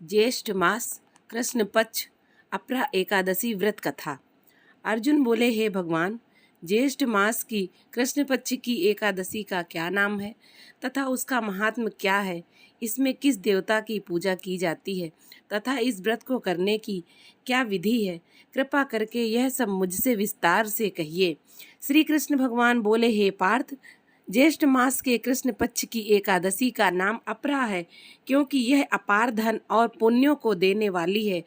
ज्येष्ठ मास कृष्ण पक्ष अपरा एकादशी व्रत कथा। अर्जुन बोले, हे भगवान, ज्येष्ठ मास की कृष्ण पक्ष की एकादशी का क्या नाम है तथा उसका महात्म्य क्या है? इसमें किस देवता की पूजा की जाती है तथा इस व्रत को करने की क्या विधि है? कृपा करके यह सब मुझसे विस्तार से कहिए। श्री कृष्ण भगवान बोले, हे पार्थ, ज्येष्ठ मास के कृष्ण पक्ष की एकादशी का नाम अपरा है, क्योंकि यह अपार धन और पुण्यों को देने वाली है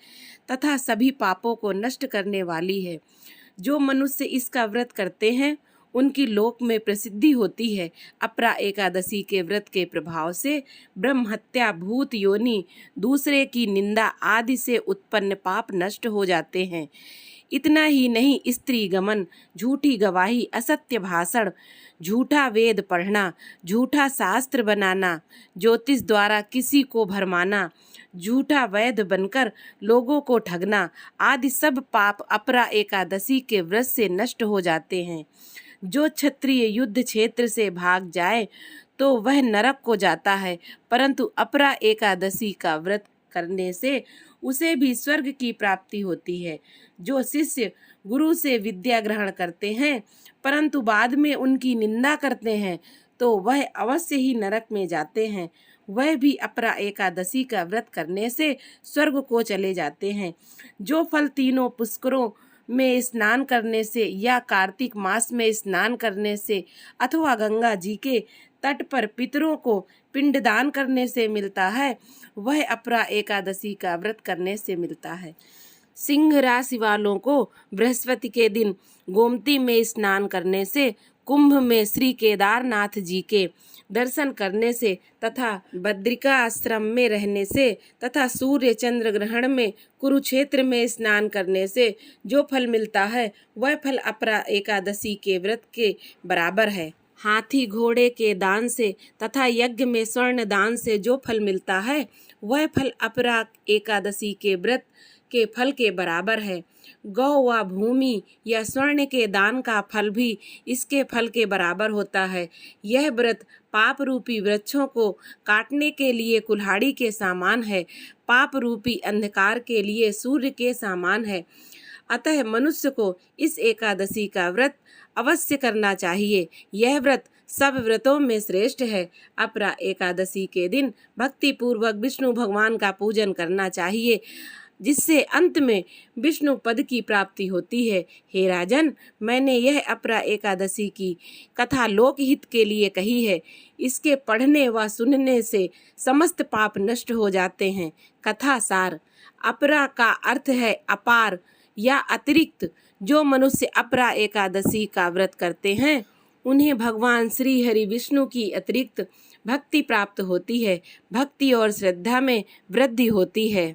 तथा सभी पापों को नष्ट करने वाली है। जो मनुष्य इसका व्रत करते हैं उनकी लोक में प्रसिद्धि होती है। अपरा एकादशी के व्रत के प्रभाव से ब्रह्म हत्या, भूत योनि, दूसरे की निंदा आदि से उत्पन्न पाप नष्ट हो जाते हैं। इतना ही नहीं, स्त्री गमन, झूठी गवाही, असत्य भाषण, झूठा वेद पढ़ना, झूठा शास्त्र बनाना, ज्योतिष द्वारा किसी को भरमाना, झूठा वैद्य बनकर लोगों को ठगना आदि सब पाप अपरा एकादशी के व्रत से नष्ट हो जाते हैं। जो क्षत्रिय युद्ध क्षेत्र से भाग जाए तो वह नरक को जाता है, परंतु अपरा एकादशी का व्रत करने से उसे भी स्वर्ग की प्राप्ति होती है। जो शिष्य गुरु से विद्या ग्रहण करते हैं परंतु बाद में उनकी निंदा करते हैं तो वह अवश्य ही नरक में जाते हैं। वह भी अपरा एकादशी का व्रत करने से स्वर्ग को चले जाते हैं। जो फल तीनों पुष्करों में स्नान करने से या कार्तिक मास में स्नान करने से अथवा गंगा जी के तट पर पितरों को पिंडदान करने से मिलता है, वह अपरा एकादशी का व्रत करने से मिलता है। सिंह राशि वालों को बृहस्पति के दिन गोमती में स्नान करने से, कुंभ में श्री केदारनाथ जी के दर्शन करने से तथा बद्रिका आश्रम में रहने से तथा सूर्य चंद्र ग्रहण में कुरुक्षेत्र में स्नान करने से जो फल मिलता है वह फल अपरा एकादशी के व्रत के बराबर है। हाथी घोड़े के दान से तथा यज्ञ में स्वर्ण दान से जो फल मिलता है वह फल अपरा एकादशी के व्रत के फल के बराबर है। गौ व भूमि या स्वर्ण के दान का फल भी इसके फल के बराबर होता है। यह व्रत पाप रूपी वृक्षों को काटने के लिए कुल्हाड़ी के समान है, पाप रूपी अंधकार के लिए सूर्य के समान है। अतः मनुष्य को इस एकादशी का व्रत अवश्य करना चाहिए। यह व्रत सब व्रतों में श्रेष्ठ है। अपरा एकादशी के दिन भक्ति पूर्वक विष्णु भगवान का पूजन करना चाहिए, जिससे अंत में विष्णु पद की प्राप्ति होती है। हे राजन, मैंने यह अपरा एकादशी की कथा लोकहित के लिए कही है। इसके पढ़ने व सुनने से समस्त पाप नष्ट हो जाते हैं। कथा सार: अपरा का अर्थ है अपार या अतिरिक्त। जो मनुष्य अपरा एकादशी का व्रत करते हैं उन्हें भगवान श्री हरि विष्णु की अतिरिक्त भक्ति प्राप्त होती है। भक्ति और श्रद्धा में वृद्धि होती है।